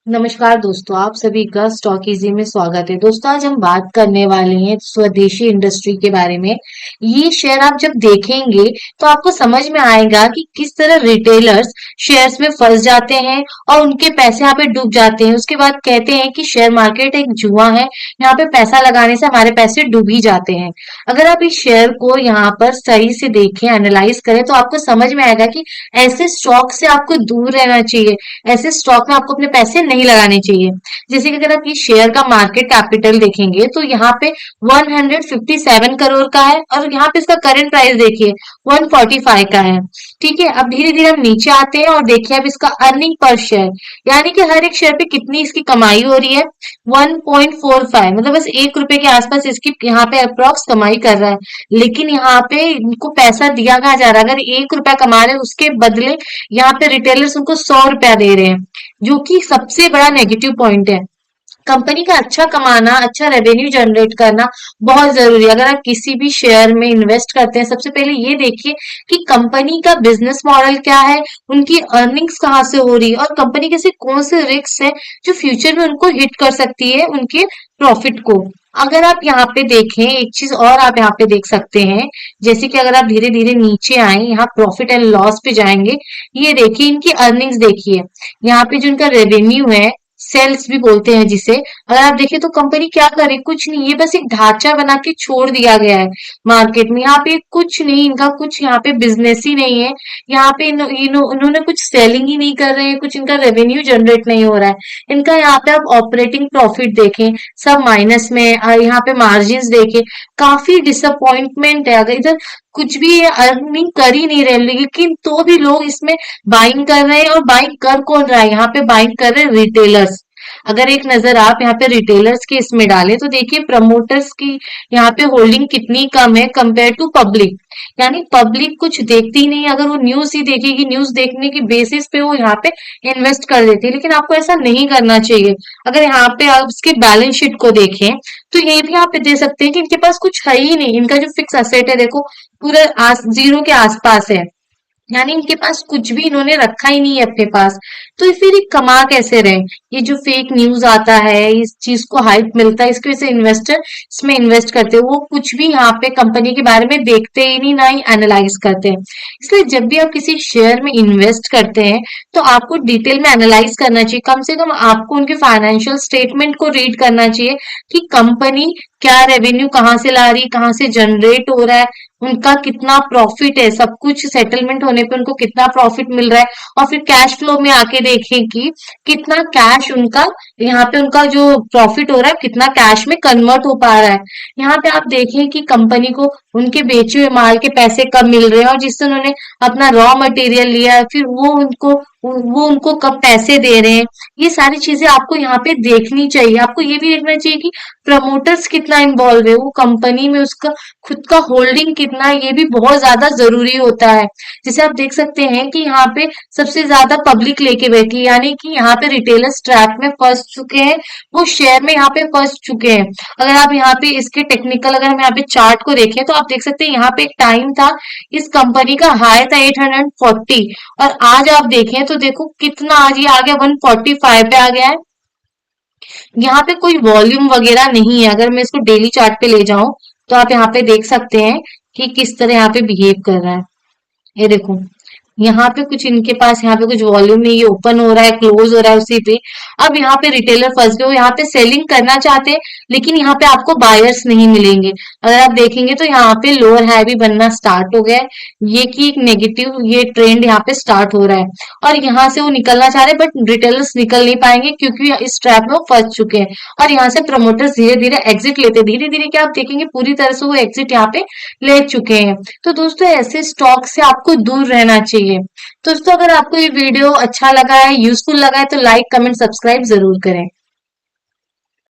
नमस्कार दोस्तों, आप सभी का स्टॉक इजी में स्वागत है। दोस्तों, आज हम बात करने वाले हैं स्वदेशी इंडस्ट्री के बारे में। ये शेयर आप जब देखेंगे तो आपको समझ में आएगा कि किस तरह रिटेलर्स शेयर्स में फंस जाते हैं और उनके पैसे यहाँ पे डूब जाते हैं। उसके बाद कहते हैं कि शेयर मार्केट एक जुआ है, यहाँ पे पैसा लगाने से हमारे पैसे डूब ही जाते हैं। अगर आप इस शेयर को यहाँ पर सही से देखें, एनालाइज करें, तो आपको समझ में आएगा कि ऐसे स्टॉक से आपको दूर रहना चाहिए। ऐसे स्टॉक में आपको अपने पैसे नहीं लगाने चाहिए। जैसे कि अगर आप ये शेयर का मार्केट कैपिटल देखेंगे तो यहाँ पे 157 करोड़ का है और यहाँ पे इसका करंट प्राइस देखिए 145 का है। ठीक है, अब धीरे धीरे हम नीचे आते हैं और देखिए अब इसका अर्निंग पर शेयर, यानी कि हर एक शेयर पे कितनी इसकी कमाई हो रही है। 1.45, मतलब बस 1 रुपए के आसपास इसकी यहाँ पे अप्रोक्स कमाई कर रहा है। लेकिन यहाँ पे इनको पैसा दिया कहाँ जा रहा है? अगर 1 रुपया कमा रहे हैं उसके बदले यहाँ पे रिटेलर्स उनको 100 रुपया दे रहे हैं, जो कि सबसे बड़ा नेगेटिव पॉइंट है। कंपनी का अच्छा कमाना, अच्छा रेवेन्यू जनरेट करना बहुत जरूरी है। अगर आप किसी भी शेयर में इन्वेस्ट करते हैं, सबसे पहले ये देखिए कि कंपनी का बिजनेस मॉडल क्या है, उनकी अर्निंग्स कहाँ से हो रही है और कंपनी के से कौन से रिस्क है जो फ्यूचर में उनको हिट कर सकती है उनके प्रॉफिट को। अगर आप यहाँ पे देखें, एक चीज और आप यहाँ पे देख सकते हैं, जैसे कि अगर आप धीरे धीरे नीचे आए, यहाँ प्रॉफिट एंड लॉस पे जाएंगे, ये देखिए इनकी अर्निंग्स देखिए। यहाँ पे जो इनका रेवेन्यू है, सेल्स भी बोलते हैं जिसे, अगर आप देखें तो कंपनी क्या करे, कुछ नहीं, ये बस एक ढांचा बना के छोड़ दिया गया है मार्केट में। यहाँ पे कुछ नहीं, इनका कुछ यहाँ पे बिजनेस ही नहीं है। यहाँ पे इन्होंने कुछ सेलिंग ही नहीं कर रहे हैं, कुछ इनका रेवेन्यू जनरेट नहीं हो रहा है इनका। यहाँ पे आप ऑपरेटिंग प्रॉफिट देखें, सब माइनस में है। यहाँ पे मार्जिन देखें, काफी डिसअपॉइंटमेंट है। अगर इधर कुछ भी अर्निंग कर ही नहीं रहे, लेकिन तो भी लोग इसमें बाइंग कर रहे हैं। और बाइंग कर कौन रहा है? यहाँ पे बाइंग कर रहे हैं रिटेलर्स। अगर एक नजर आप यहाँ पे रिटेलर्स के इसमें डालें तो देखिए प्रमोटर्स की यहाँ पे होल्डिंग कितनी कम है कंपेयर टू पब्लिक। यानी पब्लिक कुछ देखती ही नहीं, अगर वो न्यूज ही देखेगी, न्यूज देखने की बेसिस पे वो यहाँ पे इन्वेस्ट कर देती है। लेकिन आपको ऐसा नहीं करना चाहिए। अगर यहाँ पे आप इसके बैलेंस शीट को देखें तो ये भी यहाँ पे दे सकते हैं कि इनके पास कुछ है ही नहीं। इनका जो फिक्स असेट है देखो पूरा जीरो के आसपास है, यानी इनके पास कुछ भी इन्होंने रखा ही नहीं है अपने पास। तो फिर ये कमा कैसे रहे? ये जो फेक न्यूज आता है, इस चीज को हाइप मिलता है, इसकी वजह से इन्वेस्टर इसमें इन्वेस्ट करते हैं। वो कुछ भी यहाँ पे कंपनी के बारे में देखते ही नहीं, ना ही एनालाइज करते हैं। इसलिए जब भी आप किसी शेयर में इन्वेस्ट करते हैं तो आपको डिटेल में एनालाइज करना चाहिए। कम से कम आपको उनके फाइनेंशियल स्टेटमेंट को रीड करना चाहिए कि कंपनी क्या रेवेन्यू कहाँ से ला रही है, कहाँ से जनरेट हो रहा है, उनका कितना प्रॉफिट है, सब कुछ सेटलमेंट होने पे उनको कितना प्रॉफिट मिल रहा है। और फिर कैश फ्लो में आके देखें कि कितना कैश उनका, यहाँ पे उनका जो प्रॉफिट हो रहा है कितना कैश में कन्वर्ट हो पा रहा है। यहाँ पे आप देखें कि कंपनी को उनके बेचे हुए माल के पैसे कब मिल रहे हैं और जिससे उन्होंने अपना रॉ मटेरियल लिया है, फिर वो उनको कब पैसे दे रहे हैं। ये सारी चीजें आपको यहाँ पे देखनी चाहिए। आपको ये भी देखना चाहिए कि प्रमोटर्स कितना इन्वॉल्व है, वो कंपनी में उसका खुद का होल्डिंग कितना है, ये भी बहुत ज्यादा जरूरी होता है। जैसे आप देख सकते हैं कि यहाँ पे सबसे ज्यादा पब्लिक लेके बैठी है, यानी कि यहाँ पे रिटेलर्स ट्रैप में फंस चुके हैं, वो शेयर में यहाँ पे फंस चुके हैं। अगर आप यहाँ पे इसके टेक्निकल, अगर हम यहाँ पे चार्ट को देखें तो आप देख सकते हैं यहाँ पे एक टाइम था, इस कंपनी का हाई था 840 और आज आप देखें तो देखो कितना, आज ये आ गया 145 पे आ गया है। यहाँ पे कोई वॉल्यूम वगैरह नहीं है। अगर मैं इसको डेली चार्ट पे ले जाऊं तो आप यहाँ पे देख सकते हैं कि किस तरह यहाँ पे बिहेव कर रहा है। ये देखो, यहाँ पे कुछ इनके पास, यहाँ पे कुछ वॉल्यूम नहीं, ये ओपन हो रहा है, क्लोज हो रहा है उसी पे। अब यहाँ पे रिटेलर फंस गए, वो यहाँ पे सेलिंग करना चाहते हैं लेकिन यहाँ पे आपको बायर्स नहीं मिलेंगे। अगर आप देखेंगे तो यहाँ पे लोअर हाई भी बनना स्टार्ट हो गया है, ये कि एक नेगेटिव ये ट्रेंड यहाँ पे स्टार्ट हो रहा है। और यहाँ से वो निकलना चाह रहे हैं बट रिटेलर्स निकल नहीं पाएंगे क्योंकि इस ट्रैप में वो फंस चुके हैं। और यहाँ से प्रमोटर्स धीरे धीरे एग्जिट लेते, धीरे धीरे क्या आप देखेंगे पूरी तरह से वो एग्जिट यहाँ पे ले चुके हैं। तो दोस्तों ऐसे स्टॉक से आपको दूर रहना चाहिए। दोस्तों अगर आपको ये वीडियो अच्छा लगा है, यूजफुल लगा है तो लाइक, कमेंट, सब्सक्राइब जरूर करें।